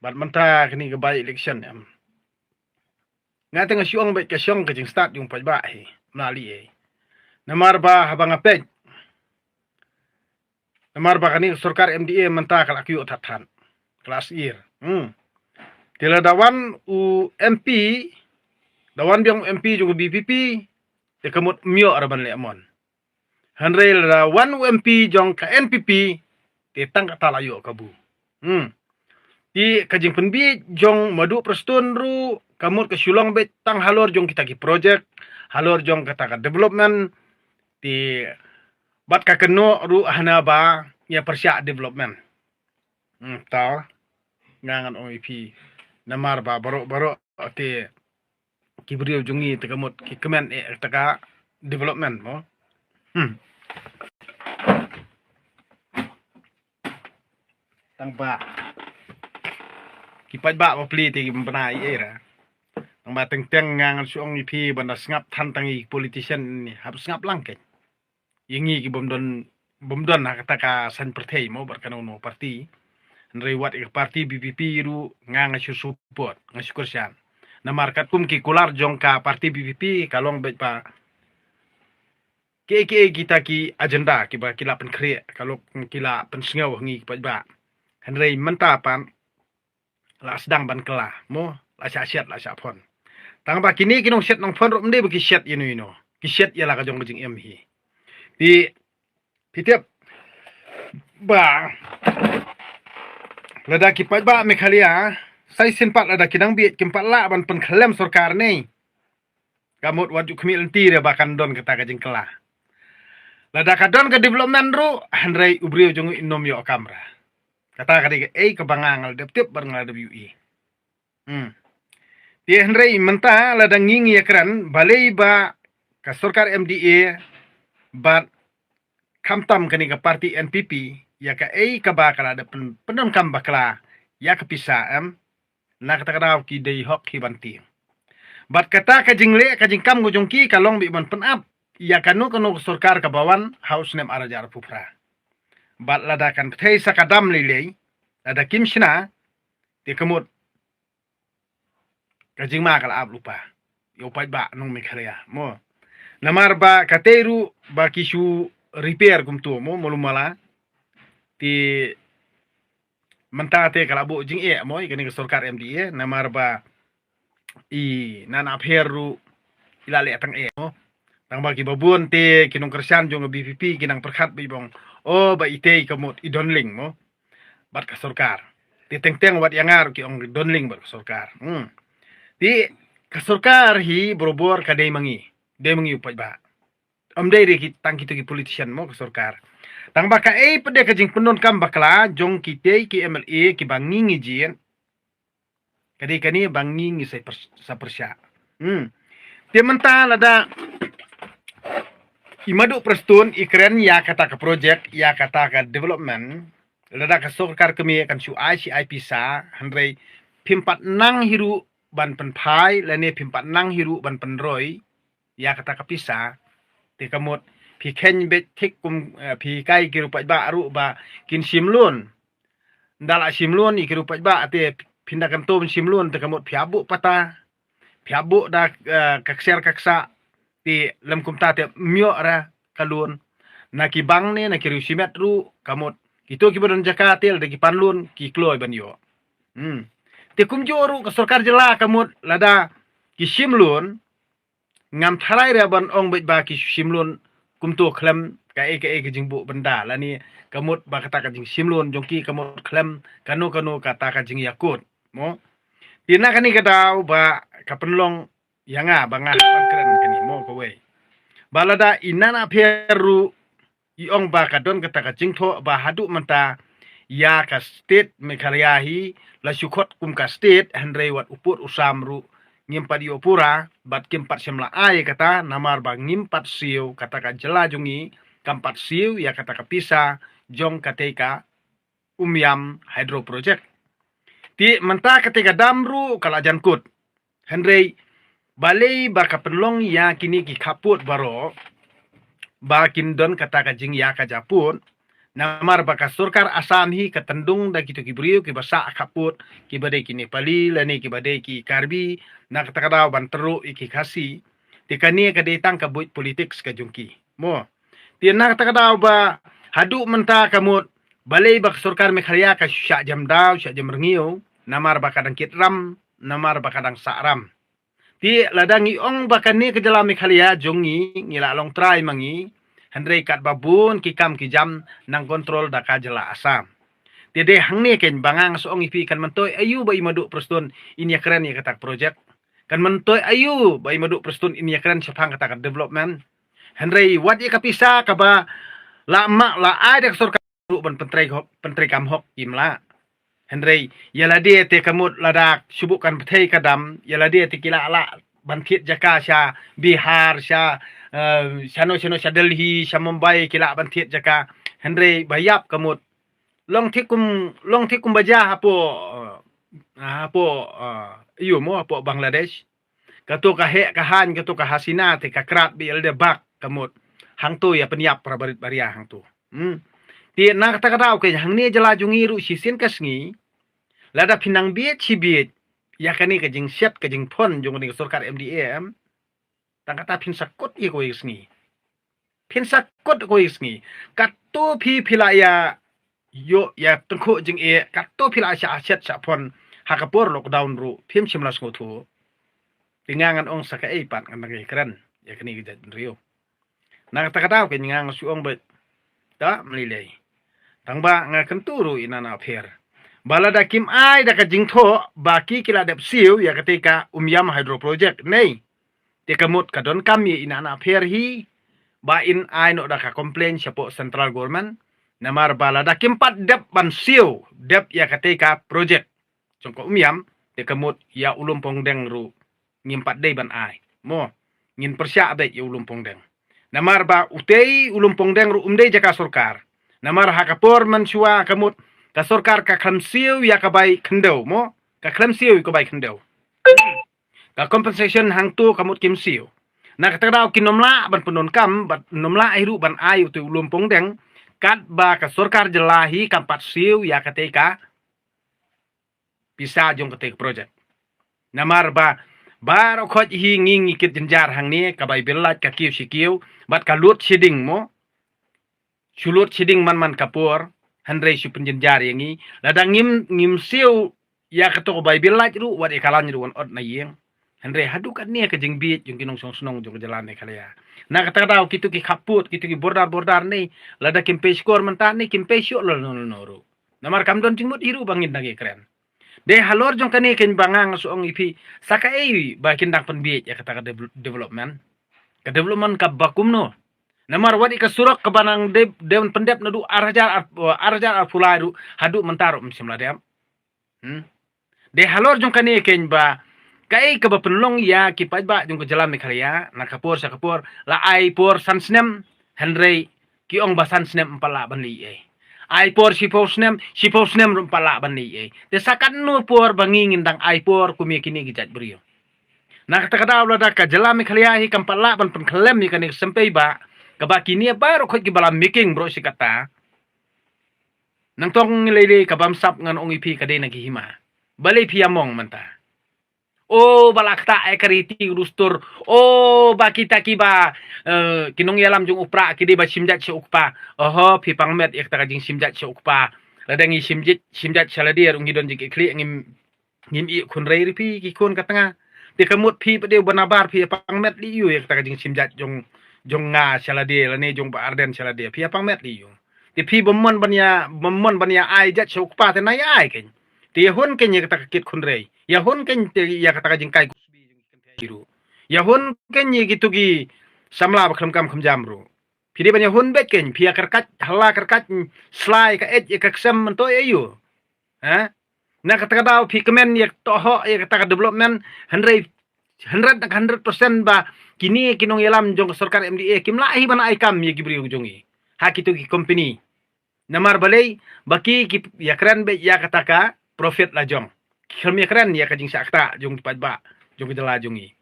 Bat mentah kini ke by election ya. Nga tengah syong baik ke syong ke jing start yung pajba he melalui namar ba habang apek namar ba kani sarkar MDA mentah kalak yuk tatan kelas year tila dawan u MP dawan biang MP juga BPP te kemut mio araban lemon hanrei dawan u MP jong ka NPP te tang kata layo kabu di kajing penbi jong madu prestun ru kamut ke sulong bet tang halor jong kita ki project halor jong kata ka development di bat ka keno ru hana ba ya persya development tau ngangan OEP namar ba baro te kibriyo jungi te kamut ki kemen taka development mo tang ba kipat ba pli te benai era tang ba teng ngangan suong IP banda ngap tan tangi politician ni habis ngap langke yengi ki bomdon na kata san pertei mo berkano no parti rewat ik parti BPP ru nganga support ngasukur sian na markat kum ki kular jong ka parti BPP kalong bet pa ke kita ki agenda ki ba kila pen kre kalau kila pen sngau ngi pa ba hanrei mentapan la sedang ban kela mo la syat la syapon tang ba kini kinong set nong phone ro mde ki set ino ki set ya la ka jong jing em hi di pitep ba lada ki pa ba me khalia sai sin pat lada kinang bi kimpat la ban pen khlem sarkar nei kamut waju khmil ti re bakan don kata ka jing kela lada ka don ka development ro hanrei ubrio jong inom yo kamera kata kadi kebangangal dep barngal WE dia henrei menta ladang ngingi ekran balai ba ka sarkar MDA bat kamtam kani ka parti NPP ya ka ka ba kala da penem kam bakla ya ka pisa na kata kada ki dei hok ki banti bat kata ka jingle ka jingkam go jongki ka long bi ban penap ya kanu sarkar ka bawan house nem arajar pupra bat ladakan thei sakadam lilei ada kim shina ti kemut kajing ma kala ab lupa yo pai ba nong me khalia mo namar ba kateru ba kisu repair kum tu mo molumala ti mentate kala bo jing mo ikani sarkar MDA namar ba i nana pheru ilale tang mo tang ba ki babun te kinong kersan jong BPP kinang perkhat bi bong ba ite kemut idonling mo bat ka sarkar ti teng wat yangar ki ong donling bat ka sarkar ti ka sarkar hi borobor ka dei mangi upaj ba dei ri ki tang ki politician mo ka sarkar tang ba ka pede ka jing penon kam bakla jong ki te ki MLA ki bangi ngijien kadi kani bangi ngi sa persya ti mental ada imadu prestun ikren ya kata ka project ya kata ka development lada ka sarkar kami kan su ICI pisa hanrei pimpat nang hiru ban penpai lane pimpat nang hiru ban penroi ya kata ka pisa te kamut pi ken bet tik kum pi kai ki rupa ba ru ba kin simlun ndala simlun iki rupa ba ate pindakan tom simlun te kamut piabu pata piabu da kaksa ti lem kum ta te mio ra kalun nakibang ne nakirusimet ru kamut itu ki badon jakatil de ki panlun ki kloy ban yo te kum joru ka sarkar jela kamut lada ki simlun ngam thalai re ban ong bet ba ki simlun kum to khlem ka ke jingbu benda lani kamut ba kata ka jing simlun jongki kamut khlem kanu kata ka jing yakut mo tina kani kadau ba ka penlong yanga banga ban keren kani mo ko we balada inana peru iong ba kadon kata ka jingtho ba hadu menta ya ka state Meghalaya hi la syukot kum ka state handrei wat uput usamru ngimpat dio pura bat kimpat semla ai kata namar ba ngimpat siu kata ka jela jungi kampat siu ya kata ka pisa jong kateka umyam hydro project ti menta ketika damru kala jankut handrei balai ba ka penlong ya kini ki kaput baro bakin don kata ka jing ya ka japun Namar baka surkar Asam hi katendung da gitu kibriu ki basa kaput ki bade ki Nepali lani ki bade ki Karbi na katakadaw bantero iki kasi ti kani ka detang ka buit politik ska jungki mo ti na katakadaw ba hadu menta kamut balay bak surkar Meghalaya ka sya jam daw sya jam rengiu namar baka dang kitram namar baka dang saram ti ladang iong baka ni ka jala Meghalaya jongi ngilalong try mangi Handrei kat babun kikam kijam nang kontrol da kajala Asam. Tiade hangni ken bangang soong ipi kan mentoy ayu bai madu prestun ini keren ya katak project. Kan mentoy ayu bai madu prestun ini keren sepang katak development. Handrei wat ye kapisa kaba la mak la ada surka ban pentrai kam hok imla. Handrei yala dia te kamut ladak subukan petai kadam yala dia te kila ala bantit jaka sya Bihar sya Shano sya Delhi sya Mumbai kila bantit jaka Henry bayap kamut long thikum baja hapo iyo mo hapo Bangladesh kato ka he kahan kato ka hasina te ka krat bi elde bak kamut hangtu ya penyap prabarit baria hangtu ti na kata kata okay hangni jala jungi ru sisin kasngi lada pinang biet cibiet ya kani ka jing set ka jing pon jung ni surkar MDM tang kata pin sakut ye ko isngi pin sakut ko isngi katu pi pilaya yo ya tengku jing e katu pila sya aset sya pon hakapur lockdown ru pim 19 ngotu tingangan ong saka eipat kan ngai keren ya kani ka rio na kata kata ke ngang suong bet ta melilai tang ba nga kenturu inana pher balada kim ai da ka jingtho baki kila dep siu ya ketika umyam hydro project nei te kamut kadon kami inana pher hi ba in ai no da ka complain siapo central government namar balada kim pat dep ban siu dep ya ketika project jongko umyam te kamut ya ulum pongdeng ru ngimpat dei ban ai mo ngin persya be ya ulum pongdeng namar ba utei ulum pongdeng ru umdei jaka surkar namar hakapor mansua kamut ka surkar ka khamsiu ya ka bai khendau mo ka khamsiu ka bai khendau ka compensation hangtu kamut kimsiu na katadaw kinomla ban penon kam bat nomla airu ban ayu tu ulum pongdeng kat ba ka surkar jelahi kampat siu ya ketika bisa jong ketika project namar ba bar khoj hi nging ikit jenjar hang ni ka bai belat ka kiu sikiu bat ka lut siding mo sulut siding man kapur handrei su penjenjar yangi ladang ngim siu ya ketok bai belat ru wat ikalan ru on od na yeng handrei hadukat ni ka jeng biit jong kinong sonong jong jalan Meghalaya na katadaw kitu ki kaput kitu ki bordar ni lada kimpe skor mentan ni kimpe syok lo ru namar kam don jingmut iru bangin nagi keren de halor jong kani ken bangang soong ipi saka ei ba kindang penbiet ya kata development ka development ka bakum no namar wadi ka surak ka banang dewan pendep nadu arjar fulai ru hadu mentaro msimla dem de halor jong kani ken ba kai ka ba penlong ya ki ba jong ka jalan Meghalaya na kapur sa kapur la ai por sansnem henrei ki ong ba sansnem pala ban li e ai por siposnem rumpala bani e te sakan no por bangingin dang ai por kumi kini gijat brio na kata da ka jala Meghalaya hi kampala ban pen klem ni kan sampai ba ka ba kini baru khoi ki bala making bro sikata nang tong lele ka bamsap ngan ong ipi ka de naghihima balay piamong manta oh balakta ay kariti rustur oh bakita kiba kinong yalam jung upra kidi ba simjat si ukpa oho pipang met ek taka jing simjat si ukpa ladangi simjat saladir ungi don jik ikli ngim i kun rei ripi ki kun katanga ti kamut pi pade banabar pi pang met li yu ek taka jing simjat jong nga saladir lane jong ba arden saladir pi pang met li yu ti pi bomon banya ai jat si ukpa te nai ai ken ti hun ken ye taka kit kun rei ya hun ken ya kata jing kai kusbi jing ya hun ken ye gitu ki samla ba kam jam ro pide banya hun bet ken pia karkat hala karkat slai ka et ye ka ksam to ayu ha na kata daw pi kemen ye toho ye kata development 100% ba kini kinong yalam jong sarkar MDA kimla hi bana ai kam ye gibri jongi ha kitu ki company namar balai baki ya keren be ya kata ka profit la jong kami keren ya kajing sakta jong pat ba jong jela jongi